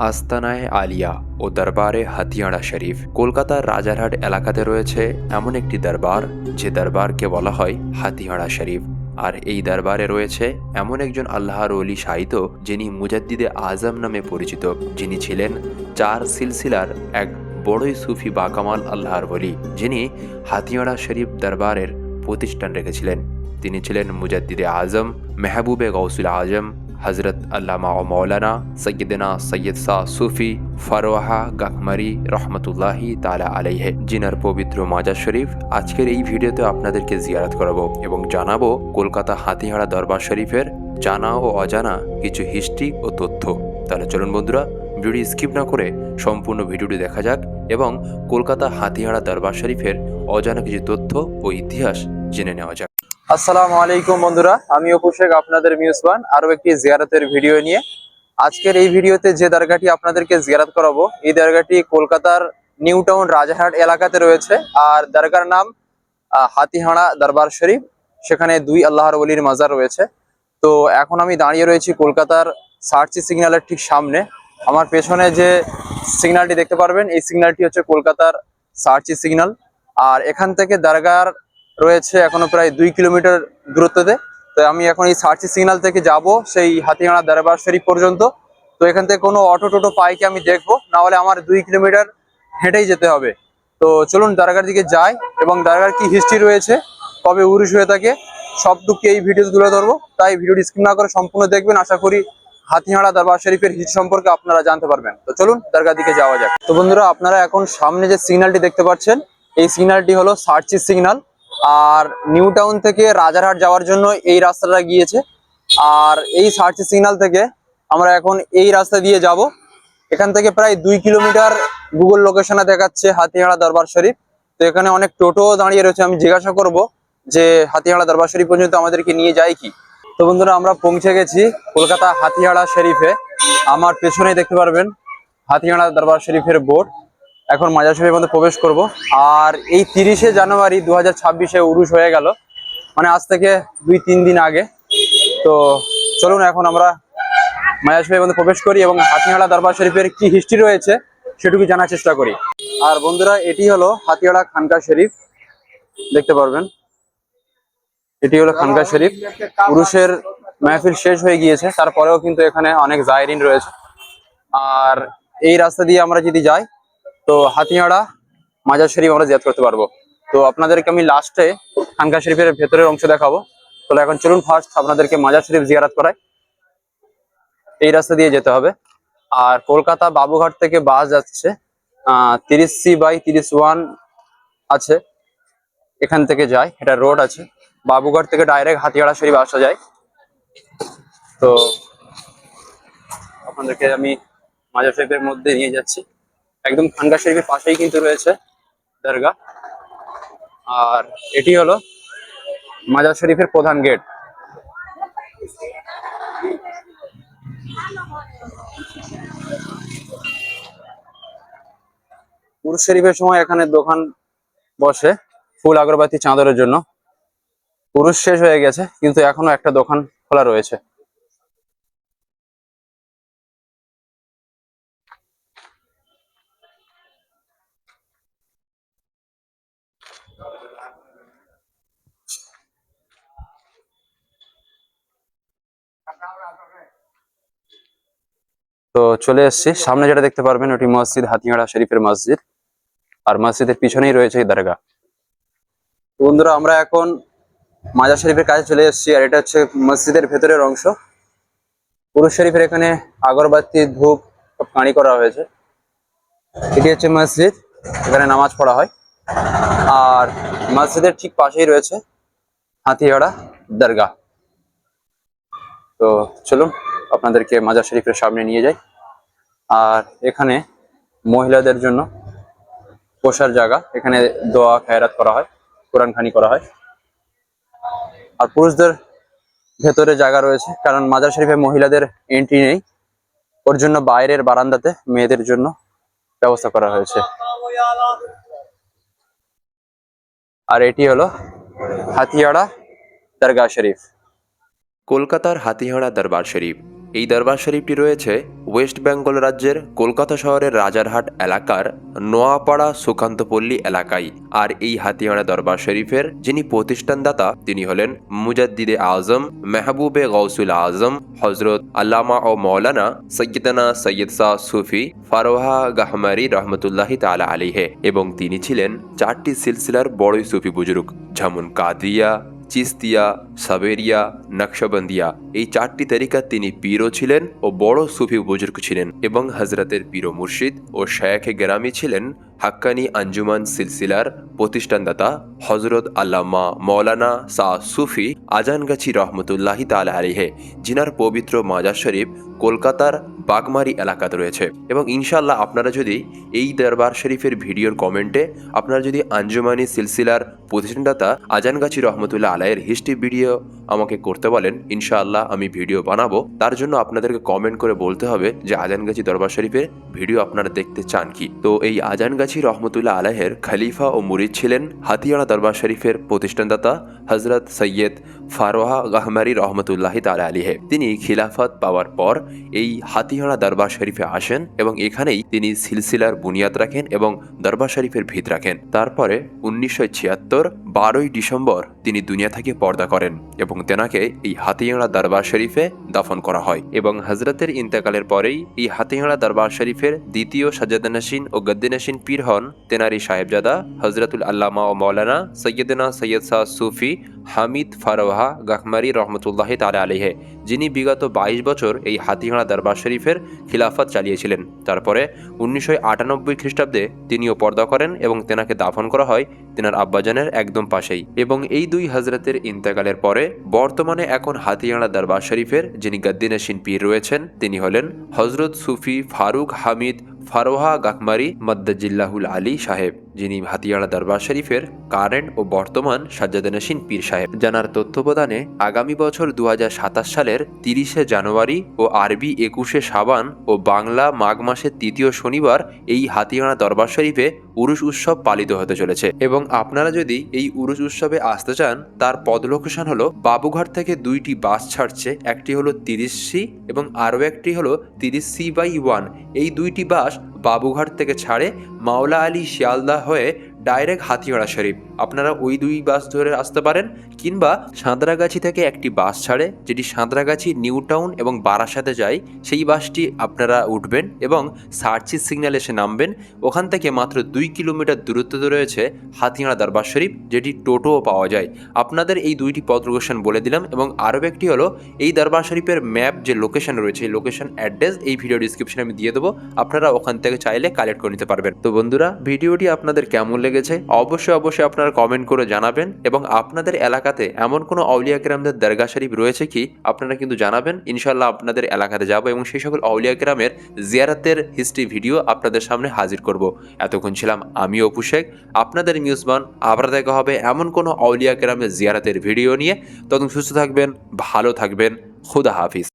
আস্তানায়ে আলিয়া ও দরবারে হাতিয়াড়া শরীফ কলকাতার রাজারহাট এলাকাতে রয়েছে এমন একটি দরবার, যে দরবারকে বলা হয় হাতিয়াড়া শরীফ। আর এই দরবারে রয়েছে এমন একজন আল্লাহর ওলি শায়িত, যিনি মুজাদ্দিদে আজম নামে পরিচিত, যিনি ছিলেন চার সিলসিলার এক বড়ই সুফি বাকামাল আল্লাহর ওলি, যিনি হাতিয়াড়া শরীফ দরবারের প্রতিষ্ঠান রেখেছিলেন। তিনি ছিলেন মুজাদ্দিদে আজম মেহবুবে গৌসুল আজম হজরত আল্লামা ও মৌলানা সৈয়দনা সৈয়দ শাহ সুফি ফারোয়াহা গাকমারি রহমতুল্লাহি তালা আলাইহে, জিনার পবিত্র মাজার শরীফ আজকের এই ভিডিওতে আপনাদেরকে জিয়ারত করাবো এবং জানাবো কলকাতা হাতিহারা দরবার শরীফের জানা ও অজানা কিছু হিস্ট্রি ও তথ্য। তাহলে চলুন বন্ধুরা, ভিডিও স্কিপ না করে সম্পূর্ণ ভিডিওটি দেখা যাক এবং কলকাতা হাতিহারা দরবার শরীফের অজানা কিছু তথ্য ও ইতিহাস জেনে নেওয়া যাক। আসসালামু আলাইকুম বন্ধুরা, আমি অপু শেখ, আপনাদের মিউজবান আরো একটি জিয়ারতের ভিডিও নিয়ে। আজকের এই ভিডিওতে যে দরগাটি আপনাদেরকে জিয়ারত করাবো, এই দরগাটি কলকাতার নিউ টাউন রাজারহাট এলাকাতে রয়েছে। আর দরগার নাম হাতিহাড়া দরবার শরীফ। সেখানে দুই আল্লাহর ওলির মাজার রয়েছে। তো এখন আমি দাঁড়িয়ে রয়েছি কলকাতার সার্চি সিগন্যালের ঠিক সামনে। আমার পেছনে যে সিগন্যালটি দেখতে পারবেন, এই সিগন্যালটি হচ্ছে কলকাতার সার্চি সিগন্যাল। আর এখান থেকে দরগার রয়েছে এখনো প্রায় 2 কিলোমিটার দূরত্বতে। তো আমি এখন এই সার্চি সিগন্যাল থেকে যাব সেই হাতিহাড়া দরবার শরীফ পর্যন্ত। তো এখান থেকে কোনো অটো টোটো পাইকে আমি দেখবো, না হলে আমার 2 কিলোমিটার হেঁটেই যেতে হবে। তো চলুন দরগার দিকে যাই এবং দরগার কি হিস্ট্রি রয়েছে, কবে উরুষ হয়ে থাকে, সবটুকু এই ভিডিওতে তুলে ধরবো। তাই ভিডিওটি স্কিপ না করে সম্পূর্ণ দেখবেন। আশা করি হাতিহাড়া দরবার শরীফের হিস্ট্রি সম্পর্কে আপনারা জানতে পারবেন। তো চলুন দরগার দিকে যাওয়া যাক। তো বন্ধুরা, আপনারা এখন সামনে যে সিগন্যালটি দেখতে পাচ্ছেন, এই সিগন্যালটি হলো সার্চি সিগন্যাল। আর নিউ টাউন থেকে রাজারহাট যাওয়ার জন্য এই রাস্তাটা গিয়েছে। আর এই সার্চি সিগন্যাল থেকে আমরা এখন এই রাস্তা দিয়ে যাব। এখান থেকে প্রায় 2 কিলোমিটার গুগল লোকেশনে দেখাচ্ছে হাতিহাড়া দরবার শরীফ। তো এখানে অনেক টোটো দাঁড়িয়ে রয়েছে। আমি জিজ্ঞাসা করব যে হাতিহাড়া দরবার শরীফ পর্যন্ত আমাদেরকে নিয়ে যায় কি। তো বন্ধুরা, আমরা পৌঁছে গেছি কলকাতা হাতিহাড়া শরীফে। আমার পেছনেই দেখতে পারবেন হাতিহাড়া দরবার শরীফের বোর্ড। এখন মাজার শরীফের মধ্যে প্রবেশ করব। আর এই 30শে জানুয়ারি 2026-এ উরুষ হয়ে গেল, মানে আজ থেকে 2-3 দিন আগে। তো চলুন এখন আমরা মাজার শরীফের মধ্যে প্রবেশ করি এবং হাতিহাড়া দরবার শরীফের কি হিস্ট্রি রয়েছে সেটুকু জানার চেষ্টা করি। আর বন্ধুরা, এটি হলো হাতিহাড়া খানকা শরীফ, দেখতে পারবেন। এটি হলো খানকা শরীফ। উরুষের মাহফিল শেষ হয়ে গিয়েছে, তারপরেও কিন্তু এখানে অনেক জায়রিন রয়েছে। আর এই রাস্তা দিয়ে আমরা যদি যাই তো হাতিহাড়া মাজার শরীফ আমরা জিয়ারত করতে পারবো। তো আপনাদেরকে আমি লাস্টে খানকা শরীফের ভেতরের অংশ দেখাবো। তো এখন চলুন ফার্স্ট আপনাদেরকে মাজার শরীফ জিয়ারত করাই। এই রাস্তা দিয়ে যেতে হবে। আর কলকাতা বাবুঘাট থেকে বাস যাচ্ছে 30C/31 আছে, এখান থেকে যায়, এটা রোড আছে। বাবুঘাট থেকে ডাইরেক্ট হাতিহাড়া শরীফ আসা যায়। তো আপনাদেরকে আমি মাজার শরীফের মধ্যে নিয়ে যাচ্ছি। একদম খানকা শরীফের পাশেই কিন্তু রয়েছে দরগা। আর এটি হলো মাজার শরীফের প্রধান গেট। উরুস শরীফের সময় এখানে দোকান বসে ফুল আগরবাতি চাঁদরের জন্য। উরুস শেষ হয়ে গেছে, কিন্তু এখনো একটা দোকান খোলা রয়েছে। তো চলে এসেছি সামনে, যেটা দেখতে পারবেন ওটি মসজিদ হাতিহাড়া শরীফের মসজিদ। আর মসজিদের পিছনেই রয়েছে এই দরগা। বন্ধুরা, আমরা এখন মাজার শরীফের কাছে চলে এসেছি। আর এটা হচ্ছে মসজিদের ভেতরের অংশ। উরুস শরীফের এখানে আগরবাতি ধূপ সব কাঁড়ি করা হয়েছে। এটি হচ্ছে মসজিদ, এখানে নামাজ পড়া হয়। আর মসজিদের ঠিক পাশেই রয়েছে হাতিহাড়া দরগা। তো চলুন আপনাদেরকে মাজার শরীফের সামনে নিয়ে যাই। আর এখানে মহিলাদের জন্য বসার জায়গা, এখানে দোয়া খায়রাত করা হয়, কোরআন খানি করা হয়। আর পুরুষদের ভেতরে জায়গা রয়েছে, কারণ মাজার শরীফে মহিলাদের এন্ট্রি নেই, ওর জন্য বাইরের বারান্দাতে মেয়েদের জন্য ব্যবস্থা করা হয়েছে। আর এটি হলো হাতিহাড়া দরগা শরীফ। কলকাতার হাতিহাড়া দরবার শরীফ এই দরবার শরীফটি রয়েছে ওয়েস্ট বেঙ্গল রাজ্যের কলকাতা শহরের রাজারহাট এলাকার নোয়াপাড়া সুকান্তপল্লী এলাকায়। আর এই হাতিয়াড়া দরবার শরীফের যিনি প্রতিষ্ঠানদাতা তিনি হলেন মুজাদ্দিদে আজম মেহবুবে গৌসুল আজম হজরত আল্লামা ও মৌলানা সৈয়দনা সৈয়দ শাহ সুফি ফারোহা গাহমারি রহমতুল্লাহি তাআলা আলাইহে, এবং তিনি ছিলেন 4টি সিলসিলার বড়ই সুফি বুজুর্গ, যেমন কাদিয়া, চিস্তিয়া, সাবেরিয়া, নকশবন্দিয়া। এই 4টি তরিকার তিনি পীরও ছিলেন ও বড় সুফি বুজুর্গ ছিলেন, এবং হজরতের পীর মুর্শিদ ও শায়েখে গেরামি ছিলেন হাক্কানি আঞ্জুমান সিলসিলার প্রতিষ্ঠানদাতা হজরত আল্লামা মৌলানা শাহ সুফি আজানগাছি রহমতুল্লাহি তাআলা আলাইহে, জিনার পবিত্র মাজার শরীফ কলকাতার বাগমারি এলাকাতে রয়েছে। এবং ইনশাআল্লাহ আপনারা যদি এই দরবার শরীফের ভিডিওর কমেন্টে আপনারা যদি আঞ্জুমানি সিলসিলার প্রতিষ্ঠানদাতা আজানগাছি রহমতুল্লাহ আলাইয়ের হিস্ট্রি ভিডিও আমাকে করতে বলেন, ইনশাআল্লাহ আমি ভিডিও বানাবো। তার জন্য আপনাদেরকে কমেন্ট করে বলতে হবে যে আজানগাছি দরবার শরীফের ভিডিও আপনারা দেখতে চান কি। তো এই আজানগাছি রহমতুল্লাহ আলাইহের খলিফা ও মুরিদ ছিলেন হাতিয়াড়া দরবার শরীফের প্রতিষ্ঠানদাতা হজরত সৈয়দ ফারোহা গাহমারি রহমতুল্লাহি তাআলা আলাইহে। তিনি খিলাফত পাওয়ার পর এই হাতিয়াড়া দরবার শরীফে আসেন এবং এখানেই তিনি সিলসিলার বুনিয়াদ রাখেন এবং দরবার শরীফের ভিত রাখেন। তারপরে 1976 12ই ডিসেম্বর তিনি দুনিয়া থেকে পর্দা করেন এবং তেনাকে এই হাতিয়াড়া দরবার শরীফে দাফন করা হয়। এবং হজরতের ইন্তেকালের পরেই এই হাতিয়াড়া দরবার শরীফের দ্বিতীয় সাজ্জাদানশীন ও গদ্দিনশীন পীর হন তেনারি সাহেবজাদা হজরতুল আল্লামা ও মৌলানা সৈয়দনা সৈয়দ শাহ সুফি হামিদ ফারোহা গাহমারি রহমতুল্লাহি তাআলা আলাইহে, যিনি বিগত 22 বছর এই হাতিয়াড়া দরবার শরীফের খিলাফত চালিয়েছিলেন। তারপরে 1998 খ্রিস্টাব্দে তিনিও পর্দা করেন এবং তেনাকে দাফন করা হয় তেনার আব্বাজানের একদম পাশেই। এবং এই দুই হজরতের ইন্তেকালের পরে বর্তমানে এখন হাতিয়াড়া দরবার শরীফের যিনি গদ্দিনশীন পীর রয়েছেন তিনি হলেন হজরত সুফি ফারুক হামিদ ফারোহা গাহমারি মদ্দাজিল্লাহুল আলী সাহেব, যিনি হাতিয়াড়া দরবার শরীফের কারেন্ট ও বর্তমান সাজ্জাদানশীন পীর সাহেব। জানার তথ্য প্রদানে আগামী বছর 2027 সালের 30শে জানুয়ারি ও আরবি 21শে শাবান ও বাংলা মাঘ মাসের 3য় শনিবার এই হাতিয়াড়া দরবার শরীফে উরুস উৎসব পালিত হতে চলেছে। এবং আপনারা যদি এই উরুস উৎসবে আসতে চান তার পদ লোকেশন হলো বাবুঘাট থেকে 2টি বাস ছাড়ছে, একটি হলো 30C এবং আরও একটি হলো 30C/1। এই 2টি বাস বাবুঘাট থেকে ছাড়ে মাওলা আলী শিয়ালদা হয়ে ডাইরেক্ট হাতিয়াড়া শরীফ। আপনারা ওই 2 বাস ধরে আসতে পারেন, কিংবা সাঁতরাগাছি থেকে একটি বাস ছাড়ে যেটি সাঁতরাগাছি নিউ টাউন এবং বারাসাতে যায়, সেই বাসটি আপনারা উঠবেন এবং সার্চিস সিগন্যাল এসে নামবেন। ওখান থেকে মাত্র 2 কিলোমিটার দূরত্বে রয়েছে হাতিয়াড়া দরবার শরীফ, যেটি টোটোও পাওয়া যায়। আপনাদের এই 2টি পথ লোকেশন বলে দিলাম। এবং আরও একটি হলো এই দরবার শরীফের ম্যাপ যে লোকেশন রয়েছে, এই লোকেশন অ্যাড্রেস এই ভিডিও ডিসক্রিপশনে আমি দিয়ে দেবো, আপনারা ওখান থেকে চাইলে কালেক্ট করে নিতে পারবেন। তো বন্ধুরা, ভিডিওটি আপনাদের কেমন লেগেছে অবশ্যই আপনারা কমেন্ট করে জানাবেন। এবং আপনাদের এলাকাতে এমন কোনো আউলিয়া কেরামদের দরগা শরীফ রয়েছে কি আপনারা কিন্তু জানাবেন। ইনশাল্লাহ আপনাদের এলাকাতে যাব এবং সেই সকল আউলিয়া কেরামের জিয়ারতের হিস্ট্রি ভিডিও আপনাদের সামনে হাজির করব। এতক্ষণ ছিলাম আমি অপু শেখ, আপনাদের মিউজবান। আবার দেখা হবে এমন কোনো আউলিয়া কেরামের জিয়ারতের ভিডিও নিয়ে। ততক্ষণ সুস্থ থাকবেন, ভালো থাকবেন, খুদা হাফিজ।